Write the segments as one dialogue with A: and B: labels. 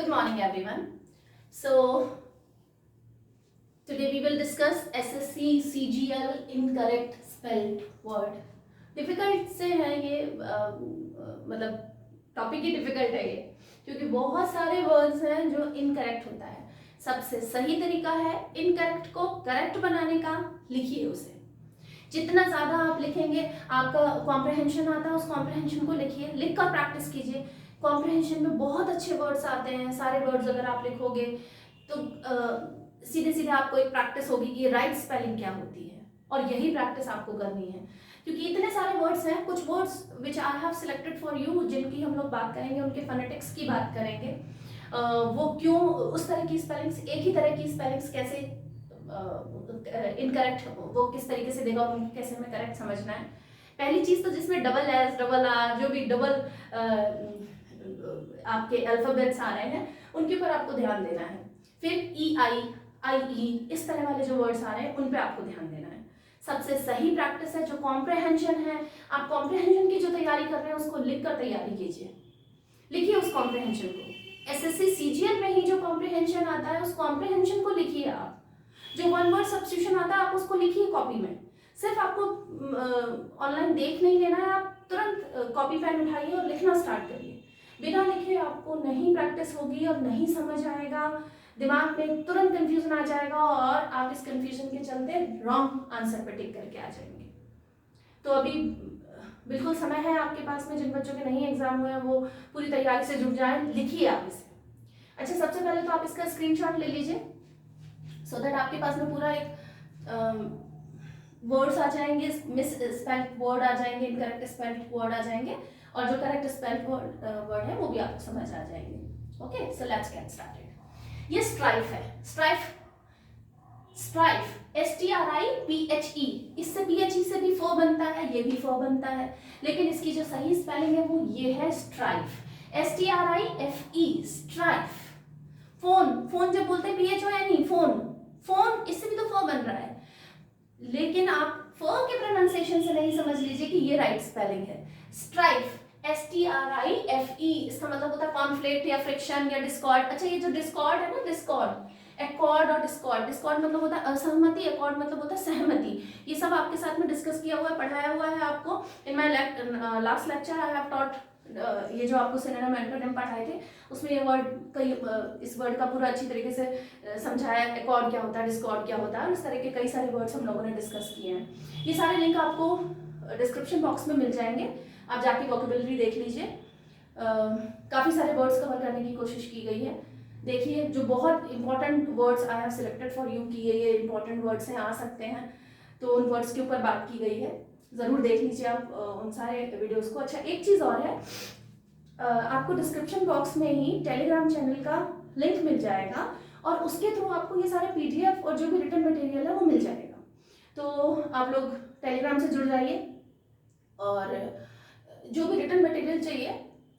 A: Good morning everyone. So today we will discuss SSC CGL incorrect spelled word. Difficult से है ये मतलब topic ही difficult है ये, क्योंकि बहुत सारे वर्ड्स हैं जो इनकरेक्ट होता है। सबसे सही तरीका है इनकरेक्ट को करेक्ट बनाने का, लिखिए उसे। जितना ज़्यादा आप लिखेंगे, आपका कॉम्प्रहेंशन आता है, उस कॉम्प्रहेंशन को लिखिए, लिख कर प्रैक्टिस कीजिए। कॉम्प्रहेंशन में बहुत अच्छे वर्ड्स आते हैं, सारे वर्ड्स अगर आप लिखोगे तो सीधे सीधे आपको एक प्रैक्टिस होगी कि राइट स्पेलिंग क्या होती है, और यही प्रैक्टिस आपको करनी है, क्योंकि इतने सारे वर्ड्स हैं। कुछ words which I have selected for you, जिनकी हम लोग बात करेंगे, उनके फोनेटिक्स की बात करेंगे। वो क्यों उस तरह की स्पेलिंग्स, एक ही तरह की स्पेलिंग्स कैसे इनकरेक्ट वो किस तरीके से देगा और उनको कैसे हमें करेक्ट समझना है। पहली चीज तो जिसमें डबल एस, डबल आर, जो भी डबल आपके अल्फाबेट्स आ रहे हैं उनके ऊपर आपको ध्यान देना है। फिर ई आई, आई ई, इस तरह वाले जो वर्ड्स आ रहे हैं उन पे आपको ध्यान देना है। सबसे सही प्रैक्टिस है जो कॉम्प्रहेंशन है। आप कॉम्प्रहेंशन की जो तैयारी कर रहे हैं उसको लिख कर तैयारी कीजिए, लिखिए उस कॉम्प्रहेंशन को। एसएससी सीजीएल में ही जो कॉम्प्रहेंशन आता है उस कॉम्प्रहेंशन को लिखिए आप। जो वन वर्ड सब्स्टिट्यूशन आता है आप उसको लिखिए कॉपी में। सिर्फ आपको ऑनलाइन देख नहीं लेना है, आप तुरंत कॉपी पेन उठाइए और लिखना स्टार्ट करिए। बिना लिखे आपको नहीं प्रैक्टिस होगी और नहीं समझ आएगा, दिमाग में तुरंत कंफ्यूजन आ जाएगा और आप इस कंफ्यूजन के चलते रॉन्ग आंसर पे टिक करके आ जाएंगे। तो अभी बिल्कुल समय है आपके पास में, जिन बच्चों के नहीं एग्जाम हुए हैं वो पूरी तैयारी से जुट जाएं, लिखिए आप इसे। अच्छा, सबसे पहले तो आप इसका स्क्रीनशॉट ले लीजिए, सो दैट आपके पास में पूरा एक वर्ड्स आ जाएंगे, मिस स्पेल्ड वर्ड आ जाएंगे, इनकरेक्ट स्पेल्ड वर्ड आ जाएंगे, और जो करेक्ट स्पेल्ड वर्ड है वो भी आपको समझ आ जाएंगे। Okay, so let's get started. ये स्ट्राइफ है, स्ट्राइफ, स्ट्राइफ STRIPHE, इससे PHE से भी फो बनता है, ये भी फो बनता है, लेकिन इसकी जो सही स्पेलिंग है वो ये है strife, STRIFE, strife. Phone, phone जब बोलते हैं PHONE, फोन, फोन, इससे भी तो फो बन रहा है, लेकिन आप फो के प्रोनाउंसिएशन से नहीं समझ लीजिए कि ये राइट स्पेलिंग है। स्ट्राइफ STRIFE, इसका मतलब होता है कॉन्फ्लिक्ट या फ्रिक्शन या डिस्कॉर्ड। अच्छा, ये जो डिस्कॉर्ड है ना, डिस्कॉर्ड, एकॉर्ड और डिस्कॉर्ड, डिस्कॉर्ड मतलब होता है असहमति, एकॉर्ड मतलब होता है सहमति। ये सब आपके साथ में डिस्कस किया हुआ है, पढ़ाया हुआ है आपको। In my last lecture I have taught, ये जो आपको सिनोनिम एंटोनिम पढ़ाए थे उसमें ये वर्ड कई, इस वर्ड का पूरा अच्छी तरीके से समझाया, एकॉर्ड क्या होता है, डिस्कॉर्ड क्या होता है, इस तरह के कई सारे वर्ड्स हम लोगों ने डिस्कस किए हैं। ये सारे लिंक आपको डिस्क्रिप्शन बॉक्स में मिल जाएंगे, आप जाके वोकेबुलरी देख लीजिए। काफ़ी सारे वर्ड्स कवर करने की कोशिश की गई है। देखिए, जो बहुत important words I have selected for you कि ये इंपॉर्टेंट वर्ड्स हैं, आ सकते हैं, तो उन वर्ड्स के ऊपर बात की गई है। ज़रूर देख लीजिए आप उन सारे वीडियोस को। अच्छा, एक चीज़ और है, आपको डिस्क्रिप्शन बॉक्स में ही टेलीग्राम चैनल का लिंक मिल जाएगा, और उसके थ्रू आपको ये सारे PDF और जो भी रिटन मटेरियल है वो मिल जाएगा। तो आप लोग टेलीग्राम से जुड़ जाइए, और जो भी रिटन मटेरियल चाहिए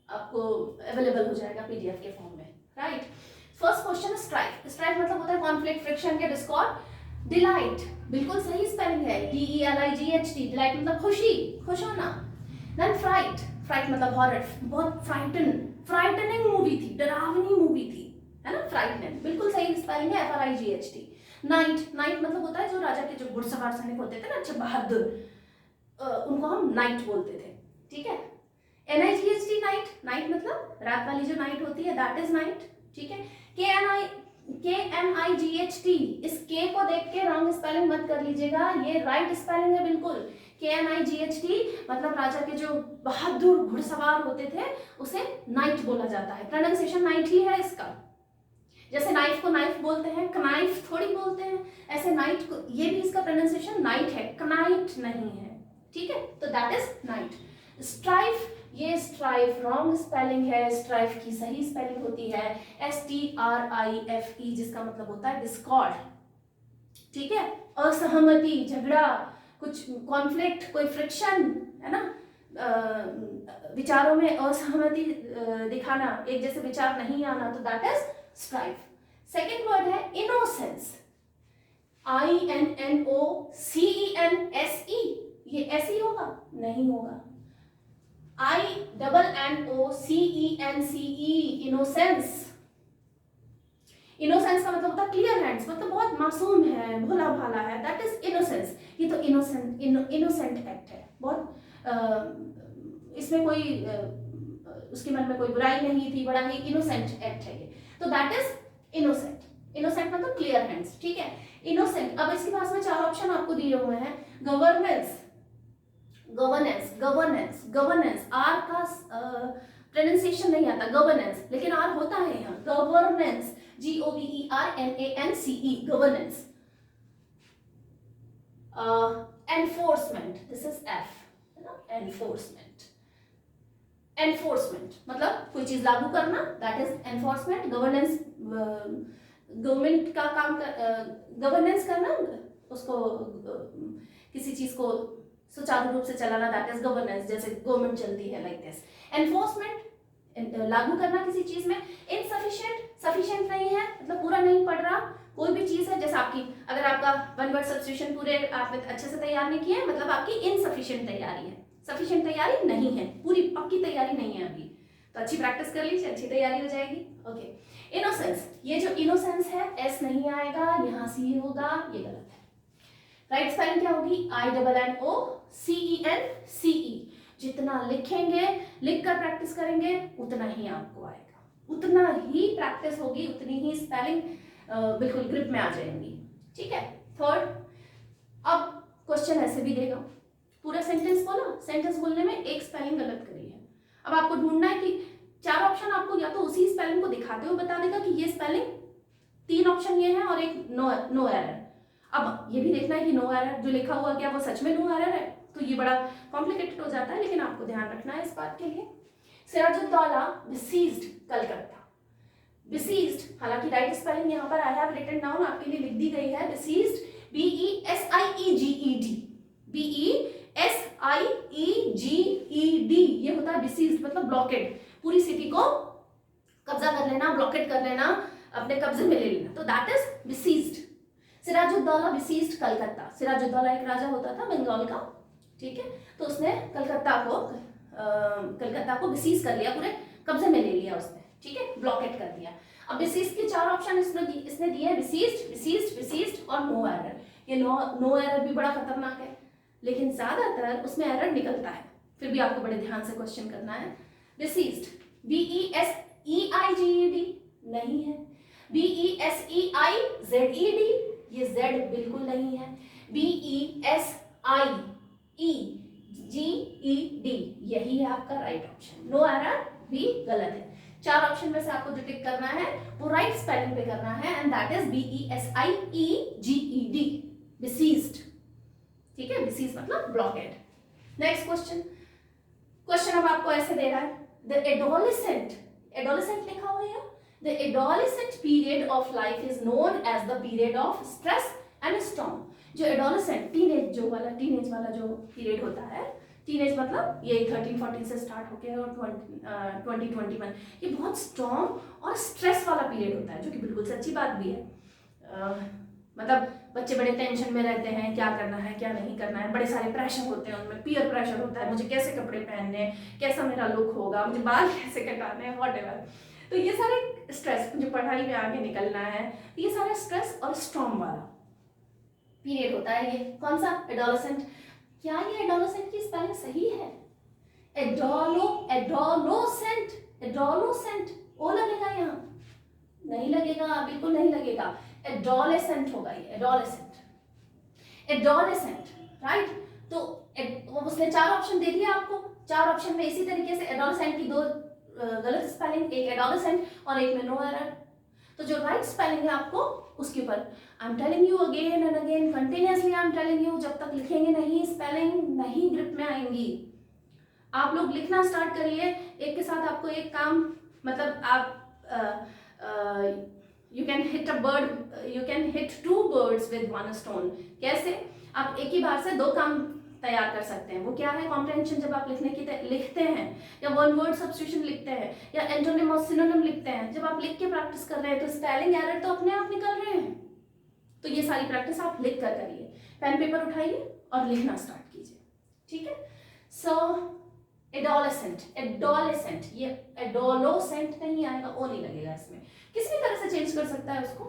A: आपको अवेलेबल हो जाएगा PDF के फॉर्म में, राइट। फर्स्ट क्वेश्चन है स्ट्राइफ। स्ट्राइफ मतलब होता है कॉन्फ्लिक्ट, फ्रिक्शन या डिस्कॉर्ड। डिलाइट, बिल्कुल सही स्पेलिंग है, DELIGHT, डिलाइट मतलब खुशी, खुश होना। देन फ्राइट, फ्राइट मतलब हॉरर, बहुत फ्राइटनिंग मूवी थी, डरावनी मूवी थी, है ना, फ्राइटनिंग, बिल्कुल सही स्पेलिंग है, FRIGHT। नाइट, नाइट मतलब होता है जो राजा के जो घुड़सवार सैनिक होते थे ना, अच्छे बहादुर, उनको हम नाइट बोलते थे, ठीक है। NIGHT, नाइट, नाइट मतलब रात वाली जो नाइट होती है, दैट इज नाइट, ठीक है। KNIGHT, इस के को देख के रॉन्ग स्पेलिंग मत कर लीजिएगा, ये राइट स्पेलिंग है बिल्कुल। KNIGHT मतलब राजा के जो बहादुर घुड़सवार होते थे उसे नाइट बोला जाता है, प्रोनाउंसिएशन नाइट ही है इसका। जैसे नाइफ को नाइफ बोलते हैं, कनाइफ थोड़ी बोलते हैं, ऐसे नाइट को, ये भी इसका प्रोनाउंसिएशन नाइट है, कनाइट नहीं है, ठीक है। तो दैट इज नाइट। स्ट्राइफ, ये स्ट्राइफ रॉन्ग स्पेलिंग है, स्ट्राइफ की सही स्पेलिंग होती है STRIFE, जिसका मतलब होता है डिस्कॉर्ड, ठीक है। असहमति, झगड़ा, कुछ कॉन्फ्लिक्ट, कोई फ्रिक्शन, है ना, विचारों में असहमति दिखाना, एक जैसे विचार नहीं आना, तो that is strife. Second word है इनोसेंस, INNOCENSE, ये ऐसे ही होगा, नहीं होगा, INNOCENCE, इनोसेंस, इनोसेंस का मतलब होता है क्लियर हैंड्स, मतलब बहुत मासूम है, भोला भाला है, दैट इज इनोसेंस। ये तो इनोसेंट एक्ट है, बहुत इसमें कोई उसके मन में कोई बुराई नहीं थी, बड़ा ही इनोसेंट एक्ट है ये, तो दैट इज इनोसेंट। इनोसेंट मतलब क्लियर हैंड्स, ठीक है, इनोसेंट। अब इसके पास में 4 ऑप्शन आपको दिए हुए हैं, governance, governance, governance, governance, R का प्रोनाउंसिएशन नहीं आता गवर्नेंस, लेकिन आर होता है यहाँ, governance, GOVERNANCE, governance. Enforcement, this is F, है ना, एनफोर्समेंट। एनफोर्समेंट मतलब कोई चीज लागू करना, that is enforcement. Governance, government का काम गवर्नेंस करना, उसको किसी चीज को सुचारू रूप से चलाना, दैट इज गवर्नेंस, जैसे गवर्नमेंट चलती है लाइक दिस। एनफोर्समेंट लागू करना किसी चीज में। इनसफिशिएंट, सफिशिएंट नहीं है मतलब पूरा नहीं पड़ रहा, कोई भी चीज है, जैसे आपकी अगर आपका वन वर्ड सब्स्टिट्यूशन पूरे आपने अच्छे से तैयार नहीं किए, मतलब आपकी इनसफिशिएंट तैयारी है, सफिशिएंट तैयारी नहीं है, पूरी पक्की तैयारी नहीं है अभी, तो अच्छी प्रैक्टिस कर लीजिए, अच्छी तैयारी हो जाएगी। ओके, इनोसेंस, ये जो इनोसेंस है एस नहीं आएगा, यहाँ सी होगा, ये गलत है। राइट स्पेलिंग क्या होगी, INNOCENCE। जितना लिखेंगे, लिखकर प्रैक्टिस करेंगे, उतना ही आपको आएगा, उतना ही प्रैक्टिस होगी, उतनी ही स्पेलिंग बिल्कुल ग्रिप में आ जाएंगी, ठीक है। थर्ड, अब क्वेश्चन ऐसे भी देगा, पूरा सेंटेंस बोला, सेंटेंस बोलने में एक स्पेलिंग गलत करी है, अब आपको ढूंढना है कि 4 ऑप्शन आपको या तो उसी स्पेलिंग को दिखाते हुए बता देगा कि ये स्पेलिंग, 3 ऑप्शन ये है और एक नो एरर। अब ये भी देखना है कि नो एरर जो लिखा हुआ क्या वो सच में नो एरर है, तो ये बड़ा कॉम्प्लिकेटेड हो जाता है, लेकिन आपको ध्यान रखना है इस बात के लिए। सिराजुद्दौला बिसीज्ड कलकत्ता, बिसीज्ड, हालांकि राइट स्पेलिंग यहाँ पर आई हैव रिटन डाउन, आपके लिए लिख दी गई है, बिसीज्ड, BESIEGED, BESIEGED, ये होता है बिसीज्ड मतलब ब्लॉकेड, पूरी सिटी को कब्जा कर लेना, ब्लॉकेट कर लेना, अपने कब्जे में ले लेना, तो that is besieged. Sirajuddaulah besieged Calcutta, Sirajuddaulah एक राजा होता था बंगाल का, ठीक है, तो उसने कलकत्ता को बिसीज कर लिया, पूरे कब्जे में ले लिया उसने, ठीक है, ब्लॉकेट कर दिया। अब बिसीज के 4 ऑप्शन इसने दिए हैं, बिसीज्ड, बिसीज्ड, बिसीज्ड और नो एरर। ये नो एरर भी बड़ा खतरनाक है, लेकिन ज्यादातर उसमें एरर निकलता है, फिर भी आपको बड़े ध्यान से क्वेश्चन करना है। बिसीज्ड, BESEIGED नहीं है, BESEIZED, ये Z बिल्कुल नहीं है, BESIEGED, यही है आपका राइट ऑप्शन, नो एरर भी गलत है। 4 ऑप्शन में से आपको जो टिक करना है वो राइट स्पेलिंग पे करना है, and that is BESIEGED, besieged, ठीक है, बिसीज मतलब ब्लॉकेड। नेक्स्ट क्वेश्चन, क्वेश्चन अब आपको ऐसे दे रहा है, द एडोलेसेंट, एडोलेसेंट लिखा हुआ है, the adolescent period of life is known as the period of stress and storm। जो adolescent, टीनेज वाला जो पीरियड होता है, टीनेज मतलब ये 13-14 से स्टार्ट होके और 20-21, ये बहुत स्ट्रॉन्ग और स्ट्रेस वाला पीरियड होता है, जो कि बिल्कुल सच्ची बात भी है। मतलब बच्चे बड़े टेंशन में रहते हैं, क्या करना है क्या नहीं करना है, बड़े सारे प्रेशर होते हैं उनमें, पीयर प्रेशर होता है, मुझे कैसे कपड़े पहनने हैं, कैसा मेरा लुक होगा, मुझे बाल कैसे कटाने हैं, व्हाटएवर, तो ये सारे स्ट्रेस, मुझे पढ़ाई में आगे निकलना है, ये सारे स्ट्रेस और स्टॉर्म वाला पीरियड होता है। ये कौन सा, एडोलेसेंट। क्या ये एडोलेसेंट की स्पेलिंग सही है, एडोलोसेंट, एडोलोसेंट, ओ लगेगा यहाँ, नहीं लगेगा, बिल्कुल नहीं लगेगा, एडोलेसेंट होगा ये, एडोलेसेंट, एडोलेसेंट, राइट। तो उसने 4 ऑप्शन दे दिया आपको, 4 ऑप्शन में इसी तरीके से एडोलेसेंट की 2 गलत स्पेलिंग, एक एडोलेसेंट और एक में नो एरर, तो जो राइट स्पेलिंग है आपको उसके ऊपर I am telling you again and again, continuously I am telling you, जब तक लिखेंगे नहीं स्पेलिंग नहीं ग्रिप में आएंगी। आप लोग लिखना स्टार्ट करिए, एक के साथ आपको एक काम, मतलब आप you can hit 2 birds with 1 stone। कैसे, आप एक ही बार से 2 काम तैयार कर सकते हैं। वो क्या है, कॉम्प्रहेंशन, जब आप लिखते हैं या वन वर्ड सब्स्टिट्यूशन लिखते हैं या एंटोनिम और सिनोनिम लिखते हैं, जब आप लिख के प्रैक्टिस कर रहे हैं तो स्पेलिंग एरर तो अपने आप निकल रहे हैं, तो ये सारी प्रैक्टिस आप लिख कर करिए, पेन पेपर उठाइए और लिखना स्टार्ट कीजिए, ठीक है। सो एडोलेसेंट, एडोलेसेंट, ये एडोलोसेंट नहीं आएगा, ओ नहीं लगेगा इसमें, किसी भी तरह से चेंज कर सकता है उसको,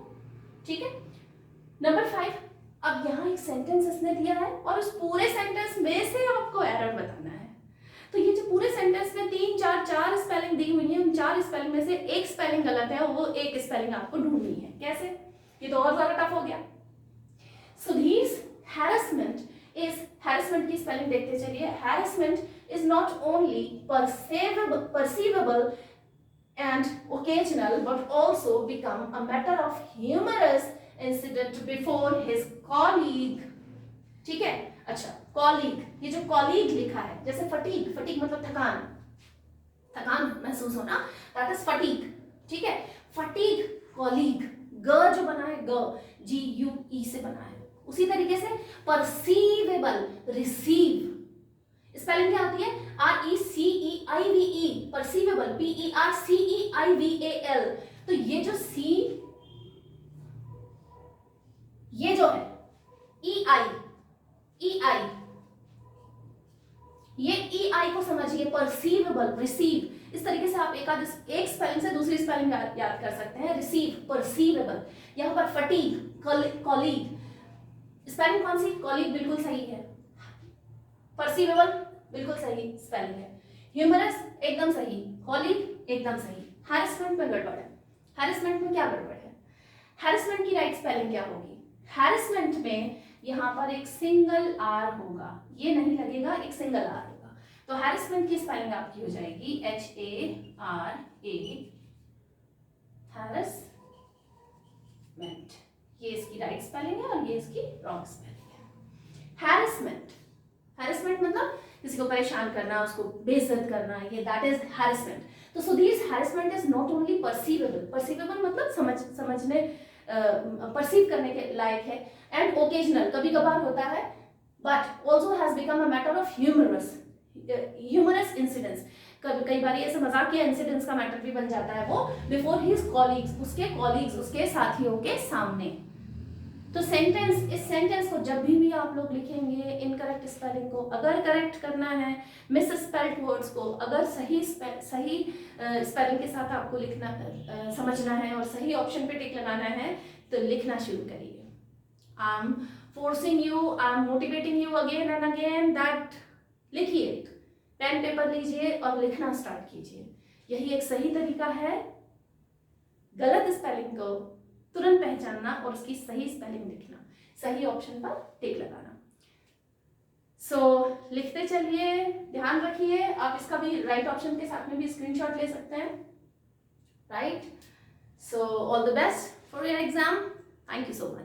A: ठीक है। नंबर 5, अब यहाँ एक सेंटेंस इसने दिया है और उस पूरे सेंटेंस में से आपको एरर बताना है। तो ये जो पूरे सेंटेंस में 3 4 4 स्पेलिंग दी हुई है, उन 4 स्पेलिंग में से एक स्पेलिंग गलत है और वो एक स्पेलिंग आपको ढूंढनी है। कैसे? ये तो और ज्यादा टफ हो गया। सुधीर्स हैरेसमेंट इज, हैरेसमेंट की स्पेलिंग देखते चलिए। Harassment is not only perceivable and occasional but also become a matter of humorous incident before his colleague, ठीक है। अच्छा, कॉलीग, ये जो कॉलीग लिखा है, जैसे फटीग, फटीग मतलब थकान, थकान महसूस होना, दैट इज फटीग, ठीक है। फटीग कॉलीग, ग जो बना है, ग GUE से बना है। उसी तरीके से परसीवेबल, रिसीव, स्पेलिंग क्या होती है? RECEIVE, परसीवेबल, PERCEIVAL। तो ये जो C, ये जो है EI, ये EI को समझिए, परसीवेबल, रिसीव। इस तरीके से आप एक स्पेलिंग से दूसरी स्पेलिंग याद कर सकते हैं। रिसीव, परसीवेबल। यहाँ पर फटीग, कॉलीग, स्पेलिंग कौन सी? कॉलीग बिल्कुल सही है, परसीवेबल बिल्कुल सही स्पेलिंग है, ह्यूमरस एकदम सही, कॉलीग एकदम सही। हैरेसमेंट में गड़बड़ है। हैरेसमेंट में क्या गड़बड़ है? हैरेसमेंट की राइट स्पेलिंग क्या होगी? हैरेसमेंट में यहाँ पर एक सिंगल आर होगा, ये नहीं लगेगा, एक सिंगल आर होगा। तो हैरेसमेंट की स्पेलिंग आपकी हो जाएगी HARA, हैरेसमेंट। ये इसकी राइट स्पेलिंग है और ये इसकी रॉन्ग स्पेलिंग है। हैरेसमेंट, हैरेसमेंट मतलब किसी को परेशान करना, उसको बेइज्जत करना, ये दैट इज हैरेसमेंट। तो सुधीर्स हैरेसमेंट इज नॉट ओनली परसीवेबल, परसीवेबल मतलब समझने, परसीव करने के लायक है, एंड ओकेजनल, कभी कभार होता है, but also has become a matter of humorous incidents. कई बार ऐसे मजाकिया इंसिडेंट्स का मैटर भी बन जाता है वो, बिफोर हिज कॉलीग्स, उसके साथियों के सामने। तो सेंटेंस, इस सेंटेंस को जब भी आप लोग लिखेंगे, इनकरेक्ट स्पेलिंग को अगर करेक्ट करना है, मिस स्पेल्ड वर्ड्स को अगर सही स्पेलिंग के साथ आपको लिखना, समझना है और सही ऑप्शन पे टिक लगाना है, तो लिखना शुरू करिए। I am forcing you, I am motivating you again and again that लिखिए, पेन पेपर लीजिए और लिखना स्टार्ट कीजिए। यही एक सही तरीका है गलत स्पेलिंग को तुरंत पहचानना और उसकी सही स्पेलिंग लिखना, सही ऑप्शन पर टिक लगाना। सो लिखते चलिए, ध्यान रखिए, आप इसका भी राइट ऑप्शन के साथ में भी स्क्रीनशॉट ले सकते हैं, right. So all the best for your exam, thank you so much.